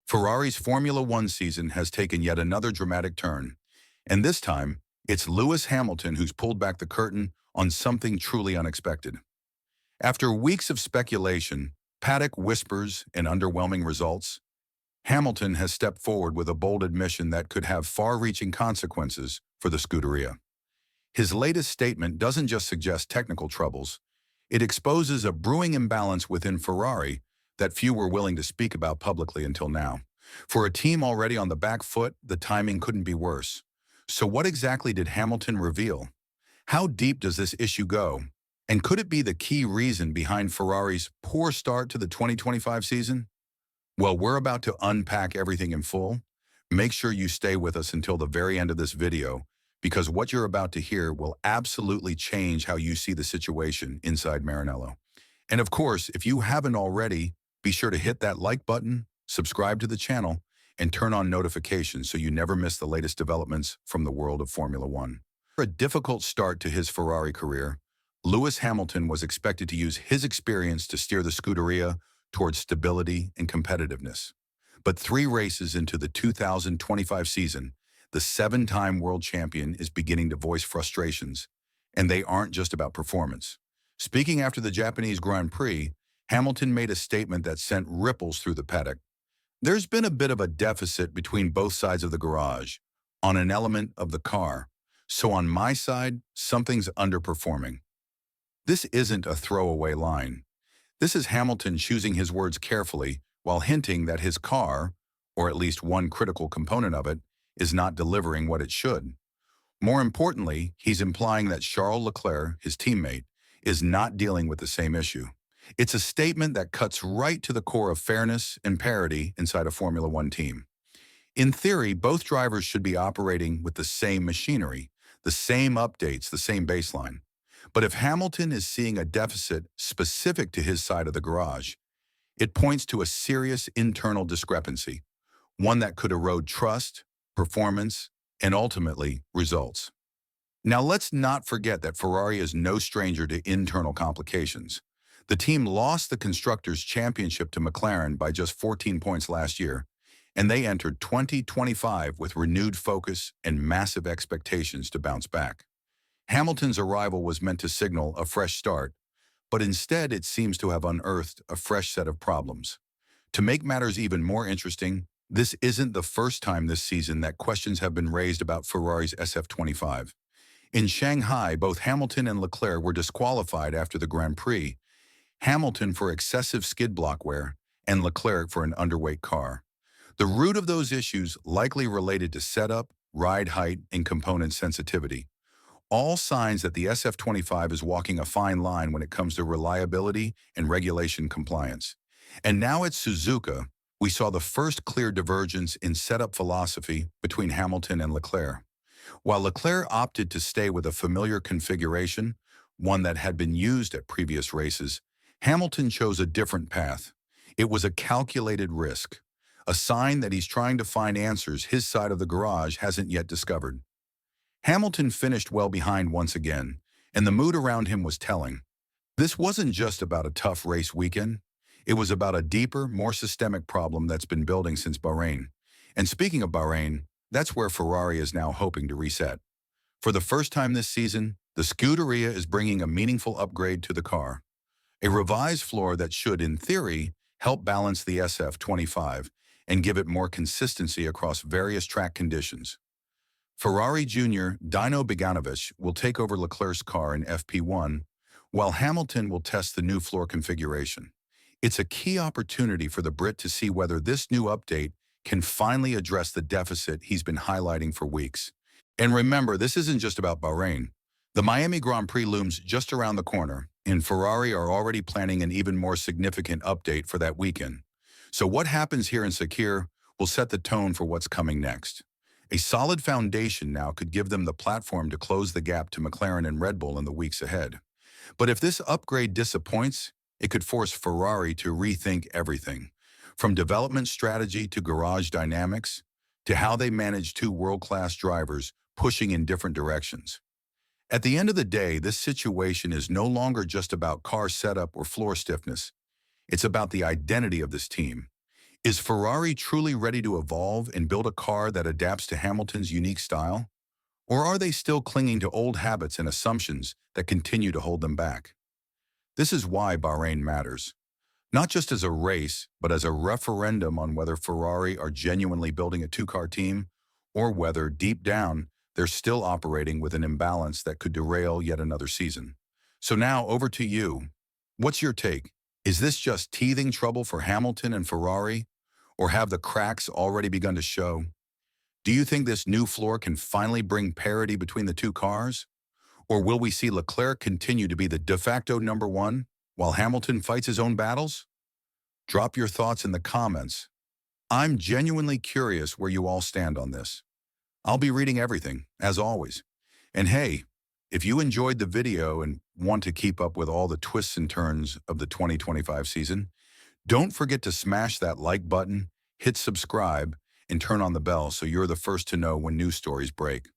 Ferrari's Formula One season has taken yet another dramatic turn, and this time, it's Lewis Hamilton who's pulled back the curtain on something truly unexpected. After weeks of speculation, paddock whispers, and underwhelming results, Hamilton has stepped forward with a bold admission that could have far-reaching consequences for the Scuderia. His latest statement doesn't just suggest technical troubles, it exposes a brewing imbalance within Ferrari that few were willing to speak about publicly until now. For a team already on the back foot, the timing couldn't be worse. So what exactly did Hamilton reveal? How deep does this issue go? And could it be the key reason behind Ferrari's poor start to the 2025 season? Well, we're about to unpack everything in full. Make sure you stay with us until the very end of this video, because what you're about to hear will absolutely change how you see the situation inside Maranello. And of course, if you haven't already, be sure to hit that like button, subscribe to the channel, and turn on notifications so you never miss the latest developments from the world of Formula One. For a difficult start to his Ferrari career, Lewis Hamilton was expected to use his experience to steer the Scuderia towards stability and competitiveness. But 3 races into the 2025 season, the 7-time world champion is beginning to voice frustrations, and they aren't just about performance. Speaking after the Japanese Grand Prix, Hamilton made a statement that sent ripples through the paddock. There's been a bit of a deficit between both sides of the garage on an element of the car, so on my side, something's underperforming. This isn't a throwaway line. This is Hamilton choosing his words carefully while hinting that his car, or at least one critical component of it, is not delivering what it should. More importantly, he's implying that Charles Leclerc, his teammate, is not dealing with the same issue. It's a statement that cuts right to the core of fairness and parity inside a Formula One team. In theory, both drivers should be operating with the same machinery, the same updates, the same baseline. But if Hamilton is seeing a deficit specific to his side of the garage, it points to a serious internal discrepancy, one that could erode trust, performance, and ultimately results. Now let's not forget that Ferrari is no stranger to internal complications. The team lost the Constructors' Championship to McLaren by just 14 points last year, and they entered 2025 with renewed focus and massive expectations to bounce back. Hamilton's arrival was meant to signal a fresh start, but instead it seems to have unearthed a fresh set of problems. To make matters even more interesting, this isn't the first time this season that questions have been raised about Ferrari's SF-25. In Shanghai, both Hamilton and Leclerc were disqualified after the Grand Prix, Hamilton for excessive skid block wear and Leclerc for an underweight car. The root of those issues likely related to setup, ride height, and component sensitivity. All signs that the SF-25 is walking a fine line when it comes to reliability and regulation compliance. And now at Suzuka, we saw the first clear divergence in setup philosophy between Hamilton and Leclerc. While Leclerc opted to stay with a familiar configuration, one that had been used at previous races, Hamilton chose a different path. It was a calculated risk, a sign that he's trying to find answers his side of the garage hasn't yet discovered. Hamilton finished well behind once again, and the mood around him was telling. This wasn't just about a tough race weekend. It was about a deeper, more systemic problem that's been building since Bahrain. And speaking of Bahrain, that's where Ferrari is now hoping to reset. For the first time this season, the Scuderia is bringing a meaningful upgrade to the car. A revised floor that should, in theory, help balance the SF-25 and give it more consistency across various track conditions. Ferrari Jr. Dino Beganovic will take over Leclerc's car in FP1, while Hamilton will test the new floor configuration. It's a key opportunity for the Brit to see whether this new update can finally address the deficit he's been highlighting for weeks. And remember, this isn't just about Bahrain. The Miami Grand Prix looms just around the corner, and Ferrari are already planning an even more significant update for that weekend. So what happens here in Sakhir will set the tone for what's coming next. A solid foundation now could give them the platform to close the gap to McLaren and Red Bull in the weeks ahead. But if this upgrade disappoints, it could force Ferrari to rethink everything, from development strategy to garage dynamics, to how they manage 2 world-class drivers pushing in different directions. At the end of the day, this situation is no longer just about car setup or floor stiffness. It's about the identity of this team. Is Ferrari truly ready to evolve and build a car that adapts to Hamilton's unique style? Or are they still clinging to old habits and assumptions that continue to hold them back? This is why Bahrain matters. Not just as a race, but as a referendum on whether Ferrari are genuinely building a two-car team, or whether, deep down, they're still operating with an imbalance that could derail yet another season. So now, over to you. What's your take? Is this just teething trouble for Hamilton and Ferrari, or have the cracks already begun to show? Do you think this new floor can finally bring parity between the two cars? Or will we see Leclerc continue to be the de facto number one, while Hamilton fights his own battles? Drop your thoughts in the comments. I'm genuinely curious where you all stand on this. I'll be reading everything, as always. And hey, if you enjoyed the video and want to keep up with all the twists and turns of the 2025 season, don't forget to smash that like button, hit subscribe, and turn on the bell so you're the first to know when new stories break.